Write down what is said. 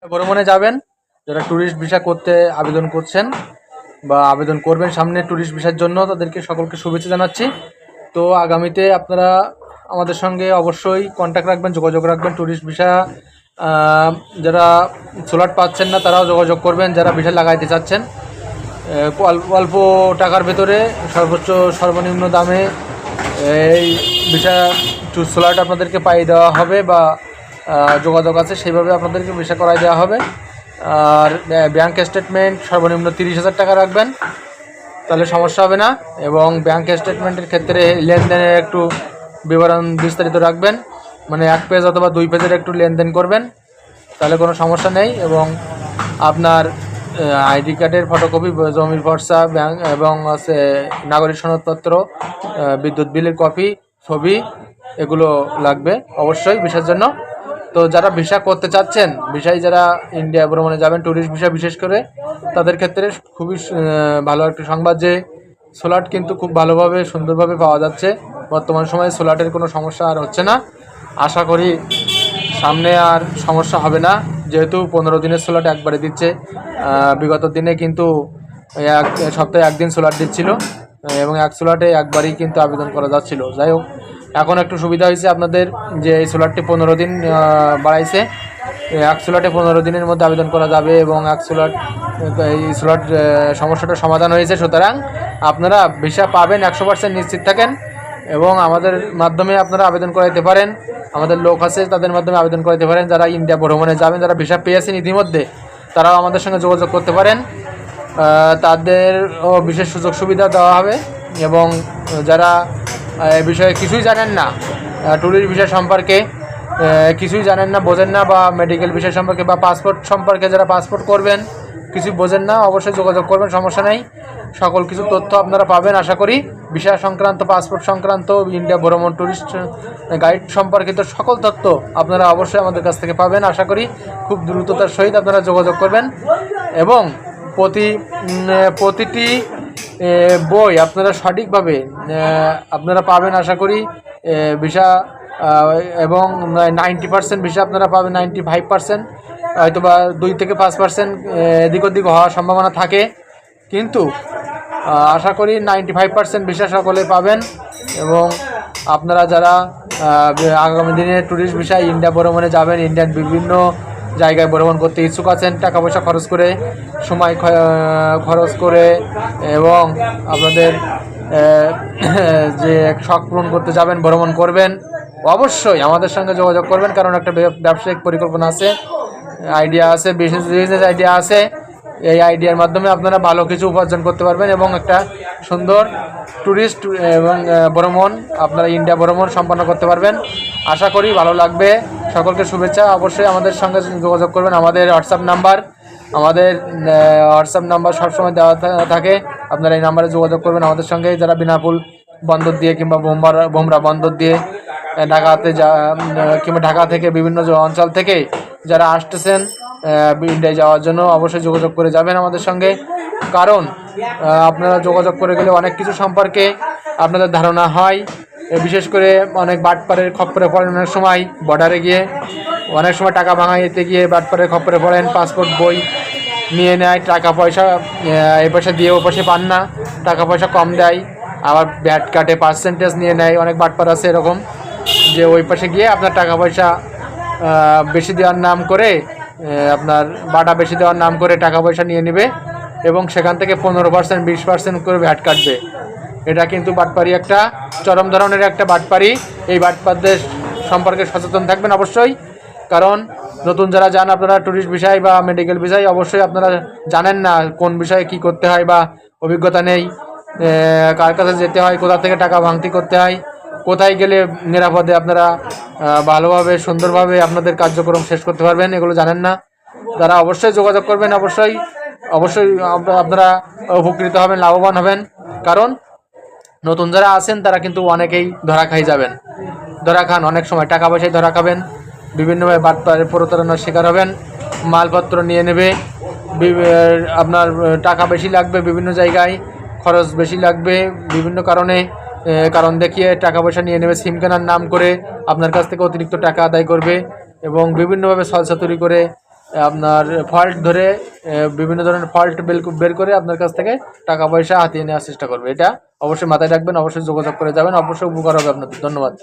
ভ্রমণে যাবেন, যারা ট্যুরিস্ট ভিসা করতে আবেদন করছেন বা আবেদন করবেন সামনে ট্যুরিস্ট ভিসার জন্য, তাদেরকে সকলকে শুভেচ্ছা জানাচ্ছি। তো আগামীতে আপনারা আমাদের সঙ্গে অবশ্যই কন্ট্যাক্ট রাখবেন, যোগাযোগ রাখবেন। ট্যুরিস্ট ভিসা যারা স্লট পাচ্ছেন না তারাও যোগাযোগ করবেন, যারা ভিসা লাগাইতে চাচ্ছেন অল্প টাকার ভেতরে সর্বনিম্ন দামে এই ভিসা স্লট আপনাদেরকে পাইয়ে দেওয়া হবে বা যোগাযোগ আছে সেইভাবে আপনাদেরকে ভিসা করাই দেওয়া হবে। আর ব্যাঙ্ক স্টেটমেন্ট সর্বনিম্ন 30,000 টাকা রাখবেন, তাহলে সমস্যা হবে না। এবং ব্যাঙ্ক স্টেটমেন্টের ক্ষেত্রে লেনদেনের একটু বিবরণ বিস্তারিত রাখবেন, মানে 1 পেজ অথবা 2 পেজের একটু লেনদেন করবেন, তাহলে কোনো সমস্যা নেই। এবং আপনার আইডি কার্ডের ফটোকপি, জমির পর্চা, ব্যাঙ্ক এবং নাগরিক সনদপত্র, বিদ্যুৎ বিলের কপি, ছবি, এগুলো লাগবে অবশ্যই ভিসার জন্য। তো যারা ভিসা করতে চাচ্ছেন, ভিসায় যারা ইন্ডিয়া ভ্রমণে যাবেন ট্যুরিস্ট ভিসা বিশেষ করে, তাদের ক্ষেত্রে খুবই ভালো একটা সংবাদ যে স্লট কিন্তু খুব ভালোভাবে সুন্দরভাবে পাওয়া যাচ্ছে। বর্তমান সময়ে স্লটের কোনো সমস্যা আর হচ্ছে না। আশা করি সামনে আর সমস্যা হবে না, যেহেতু 15 দিনের স্লট একবারে দিচ্ছে। বিগত দিনে কিন্তু সপ্তাহে 1 দিন স্লট দিচ্ছিল এবং 1 স্লটে একবারই কিন্তু আবেদন করা যাচ্ছিল। যাই হোক, এখন একটু সুবিধা হয়েছে আপনাদের যে এই স্লটটি 15 দিন বাড়াইছে। 1 স্লটে 15 দিনের মধ্যে আবেদন করা যাবে এবং এই স্লট সমস্যাটা সমাধান হয়েছে। সুতরাং আপনারা ভিসা পাবেন 100% নিশ্চিত থাকেন। এবং আমাদের মাধ্যমে আপনারা আবেদন করাইতে পারেন, আমাদের লোক আছে তাদের মাধ্যমে আবেদন করাইতে পারেন। যারা ইন্ডিয়া ভ্রমণে যাবেন, যারা ভিসা পেয়েছেন ইতিমধ্যে, তারাও আমাদের সঙ্গে যোগাযোগ করতে পারেন, তাদেরও বিশেষ সুযোগ সুবিধা দেওয়া হবে। এবং যারা এ বিষয়ে কিছুই জানেন না, ট্যুরিস্ট ভিসা সম্পর্কে কিছুই জানেন না, বোঝেন না, বা মেডিকেল ভিসা সম্পর্কে বা পাসপোর্ট সম্পর্কে যারা পাসপোর্ট করবেন কিছু বোঝেন না, অবশ্যই যোগাযোগ করবেন, সমস্যা নেই। সকল কিছু তথ্য আপনারা পাবেন আশা করি। ভিসা সংক্রান্ত, পাসপোর্ট সংক্রান্ত, ইন্ডিয়া ভ্রমণ ট্যুরিস্ট গাইড সম্পর্কিত সকল তথ্য আপনারা অবশ্যই আমাদের কাছ থেকে পাবেন আশা করি। খুব দ্রুততার সহিত আপনারা যোগাযোগ করবেন এবং প্রতিটি বই আপনারা সঠিকভাবে আপনারা পাবেন আশা করি। ভিসা এবং 90% ভিসা আপনারা পাবেন, 95% হয়তো বা 2 থেকে 5% এদিক ওদিক হওয়ার সম্ভাবনা থাকে, কিন্তু আশা করি 95% ভিসা সকলে পাবেন। এবং আপনারা যারা আগামী দিনে ট্যুরিস্ট ভিসায় ইন্ডিয়া ভ্রমণে যাবেন, ইন্ডিয়ান বিভিন্ন জায়গায় ভ্রমণ করতে ইচ্ছুক আছেন, টাকা পয়সা খরচ করে, সময় খরচ করে এবং আপনাদের যে শখ পূরণ করতে যাবেন, ভ্রমণ করবেন, অবশ্যই আমাদের সঙ্গে যোগাযোগ করবেন। কারণ একটা ব্যবসায়িক পরিকল্পনা আছে, আইডিয়া আছে, বিজনেস আইডিয়া আছে। এই আইডিয়ার মাধ্যমে আপনারা ভালো কিছু উপার্জন করতে পারবেন এবং একটা সুন্দর ট্যুরিস্ট এবং ভ্রমণ আপনারা ইন্ডিয়া ভ্রমণ সম্পন্ন করতে পারবেন। আশা করি ভালো লাগবে। সকলকে শুভেচ্ছা। অবশ্যই আমাদের সঙ্গে যোগাযোগ করবেন। আমাদের হোয়াটসঅ্যাপ নাম্বার সবসময় দেওয়া থাকে, আপনারা এই নাম্বারে যোগাযোগ করবেন আমাদের সঙ্গে। যারা বিনাপুল বন্দর দিয়ে কিংবা বোমরা বন্দর দিয়ে ঢাকা থেকে বিভিন্ন অঞ্চল থেকে যারা আসতেছেন ইন্ডিয়ায় যাওয়ার জন্য, অবশ্যই যোগাযোগ করে যাবেন আমাদের সঙ্গে। কারণ আপনারা যোগাযোগ করে গেলে অনেক কিছু সম্পর্কে আপনাদের ধারণা হয়। বিশেষ করে অনেক বাটপারের খপ্পরে পড়েন, অনেক সময় বর্ডারে গিয়ে অনেক সময় টাকা ভাঙাইতে গিয়ে বাটপারের খপ্পরে পড়েন, পাসপোর্ট বই নিয়ে নেয়, টাকা পয়সা এই পয়সা দিয়ে ও পাশে পান না, টাকা পয়সা কম দেয়, আবার ব্যাট কাটে, পার্সেন্টেজ নিয়ে নেয়। অনেক বাটপার আছে এরকম, যে ওই পাশে গিয়ে আপনার টাকা পয়সা বেশি দেওয়ার নাম করে, আপনার বাটা বেশি দেওয়ার নাম করে টাকা পয়সা নিয়ে নেবে এবং সেখান থেকে 15%, 20% করে ভ্যাট কাটবে। এটা কিন্তু বাটপারি, একটা চরম ধরনের একটা বাটপারি। এই বাটপারদের সম্পর্কে সচেতন থাকবেন অবশ্যই। কারণ নতুন যারা যান আপনারা ট্যুরিস্ট ভিসায় বা মেডিকেল ভিসায়, অবশ্যই আপনারা জানেন না কোন বিষয়ে কি করতে হয় বা অভিজ্ঞতা নেই, কার কাছে যেতে হয়, কোথা থেকে টাকা ভাঙতি করতে হয়, কোথায় গেলে নিরাপদে আপনারা ভালোভাবে সুন্দরভাবে আপনাদের কার্যক্রম শেষ করতে পারবেন, এগুলো জানেন না। তারা অবশ্যই যোগাযোগ করবেন, অবশ্যই আপনারা উপকৃত হবেন, লাভবান হবেন। কারণ নতুন যারা আছেন তারা কিন্তু অনেকেই ধরা খান, অনেক সময় টাকা পয়সায় ধরা খাবেন, বিভিন্নভাবে বাটপারের প্রতারণার শিকার হবেন, মালপত্র নিয়ে নেবে, আপনার টাকা বেশি লাগবে, বিভিন্ন জায়গায় খরচ বেশি লাগবে, বিভিন্ন কারণ দেখিয়ে টাকা পয়সা নিয়ে নেবে, সিম কেনার নাম করে আপনার কাছ থেকে অতিরিক্ত টাকা আদায় করবে এবং বিভিন্নভাবে ছলচাতুরি করে আপনার ফল্ট ধরে বিভিন্ন ধরনের ফল্ট বের করে আপনার কাছ থেকে টাকা পয়সা হাতিয়ে নেওয়ার চেষ্টা করবে। এটা অবশ্যই মাথায় রাখবেন, অবশ্যই যোগাযোগ করে যাবেন, অবশ্যই উপকার হবে আপনাদের। ধন্যবাদ।